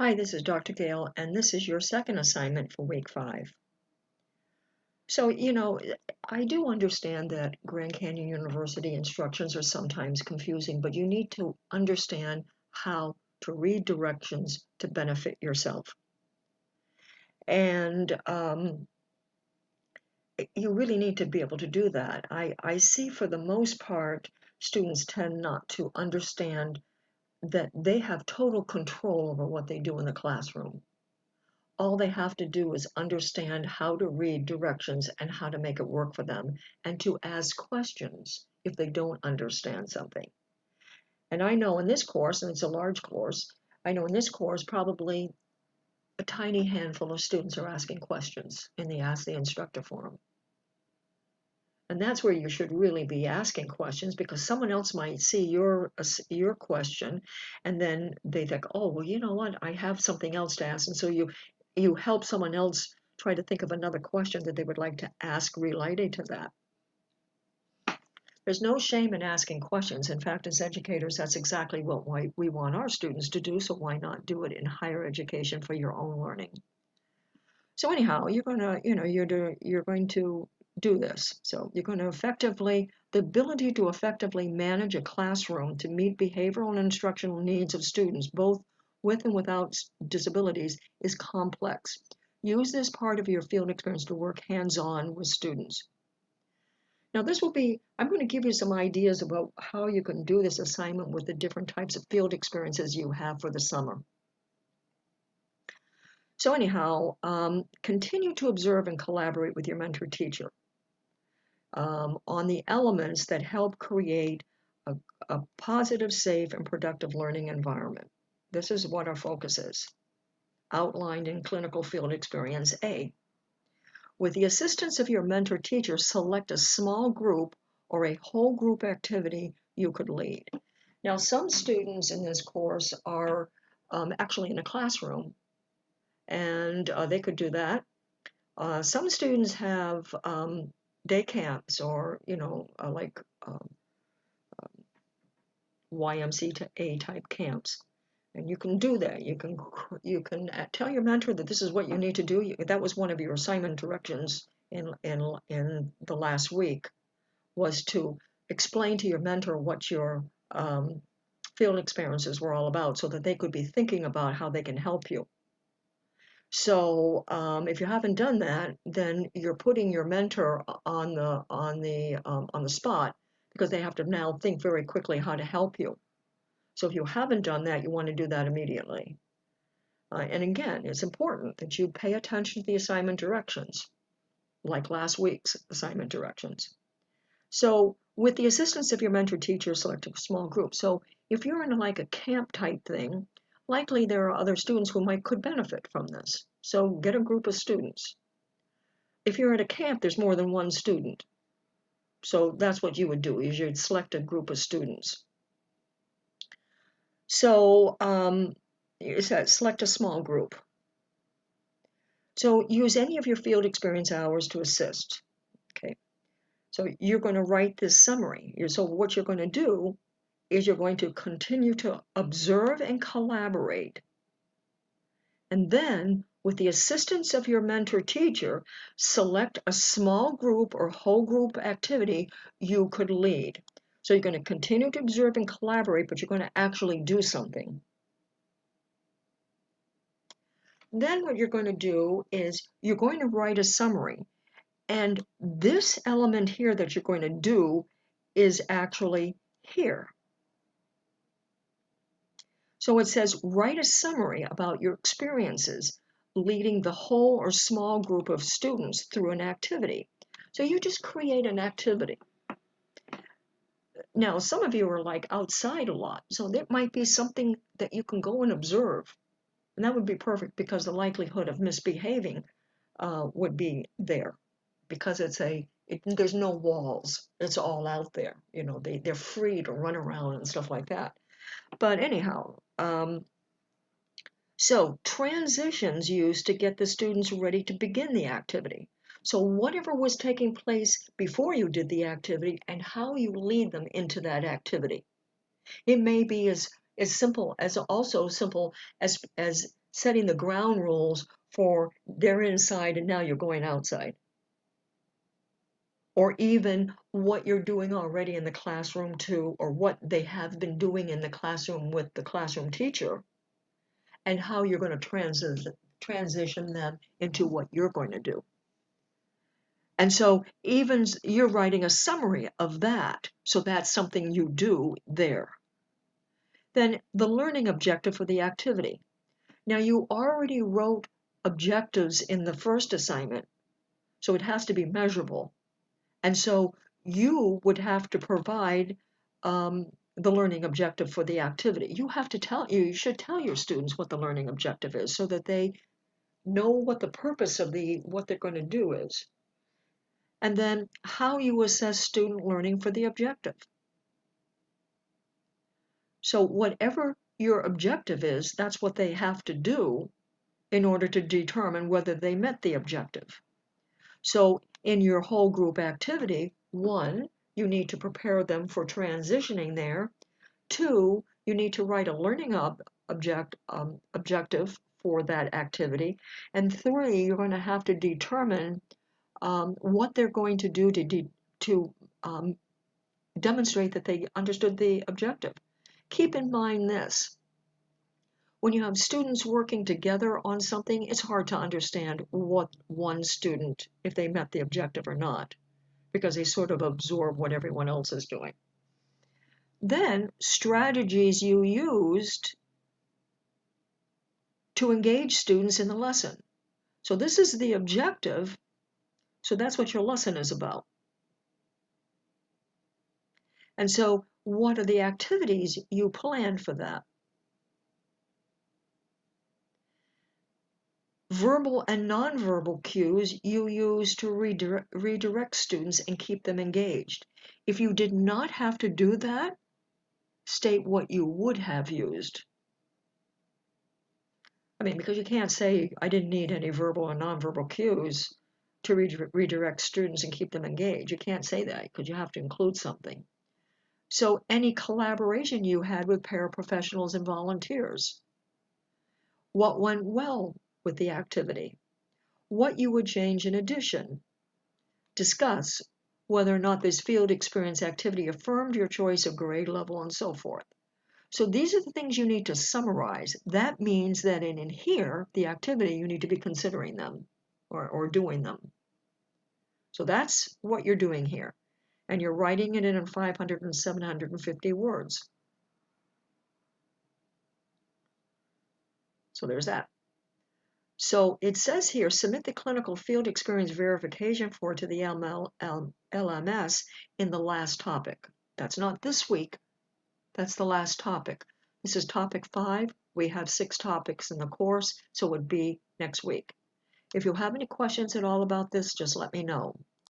Hi, this is Dr. Gale, and this is your second assignment for week 5. So, I do understand that Grand Canyon University instructions are sometimes confusing, but you need to understand how to read directions to benefit yourself. And you really need to be able to do that. I see for the most part, students tend not to understand that they have total control over what they do in the classroom. All they have to do is understand how to read directions and how to make it work for them, and to ask questions if they don't understand something. And I know in this course, and it's a large course, I know in this course probably a tiny handful of students are asking questions and they ask the instructor for them. And that's where you should really be asking questions, because someone else might see your question and then they think, oh, well, you know what, I have something else to ask. And so you help someone else try to think of another question that they would like to ask related to that. There's no shame in asking questions. In fact, as educators, that's exactly what we want our students to do. So why not do it in higher education for your own learning? So anyhow, you're going to do this. So you're going to the ability to effectively manage a classroom to meet behavioral and instructional needs of students, both with and without disabilities, is complex. Use this part of your field experience to work hands-on with students. Now I'm going to give you some ideas about how you can do this assignment with the different types of field experiences you have for the summer. So anyhow, continue to observe and collaborate with your mentor teacher on the elements that help create a positive, safe, and productive learning environment. This is what our focus is, outlined in clinical field experience A. With the assistance of your mentor teacher, select a small group or a whole group activity you could lead. Now, some students in this course are actually in a classroom, and they could do that. Some students have day camps or, like YMCA type camps. And you can do that. You can tell your mentor that this is what you need to do. That was one of your assignment directions in the last week, was to explain to your mentor what your field experiences were all about, so that they could be thinking about how they can help you. So if you haven't done that, then you're putting your mentor on the spot, because they have to now think very quickly how to help you. So if you haven't done that, you want to do that immediately. And again, it's important that you pay attention to the assignment directions, like last week's assignment directions. So with the assistance of your mentor teacher, select a small group. So if you're in like a camp type thing, likely there are other students who could benefit from this. So get a group of students. If you're at a camp, there's more than one student. So that's what you would do, is you'd select a group of students. So select a small group. So use any of your field experience hours to assist. Okay. So you're going to write this summary. So what you're going to do is you're going to continue to observe and collaborate. And then, with the assistance of your mentor teacher, select a small group or whole group activity you could lead. So you're going to continue to observe and collaborate, but you're going to actually do something. Then what you're going to do is you're going to write a summary. And this element here that you're going to do is actually here. So it says, write a summary about your experiences leading the whole or small group of students through an activity. So you just create an activity. Now, some of you are like outside a lot, so there might be something that you can go and observe. And that would be perfect, because the likelihood of misbehaving would be there, because there's no walls. It's all out there. They're free to run around and stuff like that. But anyhow, so transitions used to get the students ready to begin the activity. So whatever was taking place before you did the activity, and how you lead them into that activity. It may be as simple as setting the ground rules for they're inside and now you're going outside. Or even what you're doing already in the classroom too, or what they have been doing in the classroom with the classroom teacher, and how you're going to transition them into what you're going to do. And so even you're writing a summary of that, so that's something you do there. Then the learning objective for the activity. Now you already wrote objectives in the first assignment, so it has to be measurable. And so you would have to provide the learning objective for the activity. You should tell your students what the learning objective is so that they know what the purpose of what they're going to do is. And then how you assess student learning for the objective. So whatever your objective is, that's what they have to do in order to determine whether they met the objective. So in your whole group activity, 1, you need to prepare them for transitioning there. 2, you need to write a learning objective for that activity. And 3, you're going to have to determine what they're going to do to demonstrate that they understood the objective. Keep in mind this. When you have students working together on something, it's hard to understand what one student, if they met the objective or not, because they sort of absorb what everyone else is doing. Then, strategies you used to engage students in the lesson. So this is the objective, so that's what your lesson is about. And so what are the activities you planned for that? Verbal and nonverbal cues you use to redirect students and keep them engaged. If you did not have to do that, state what you would have used. I mean, because you can't say, I didn't need any verbal or nonverbal cues to redirect students and keep them engaged. You can't say that because you have to include something. So any collaboration you had with paraprofessionals and volunteers. What went well with the activity? What you would change in addition. Discuss whether or not this field experience activity affirmed your choice of grade level and so forth. So these are the things you need to summarize. That means that in here, the activity, you need to be considering them or doing them. So that's what you're doing here. And you're writing it in 500 and 750 words. So there's that. So it says here, submit the clinical field experience verification form to the LMS in the last topic. That's not this week. That's the last topic. This is topic 5. We have 6 topics in the course, so it would be next week. If you have any questions at all about this, just let me know.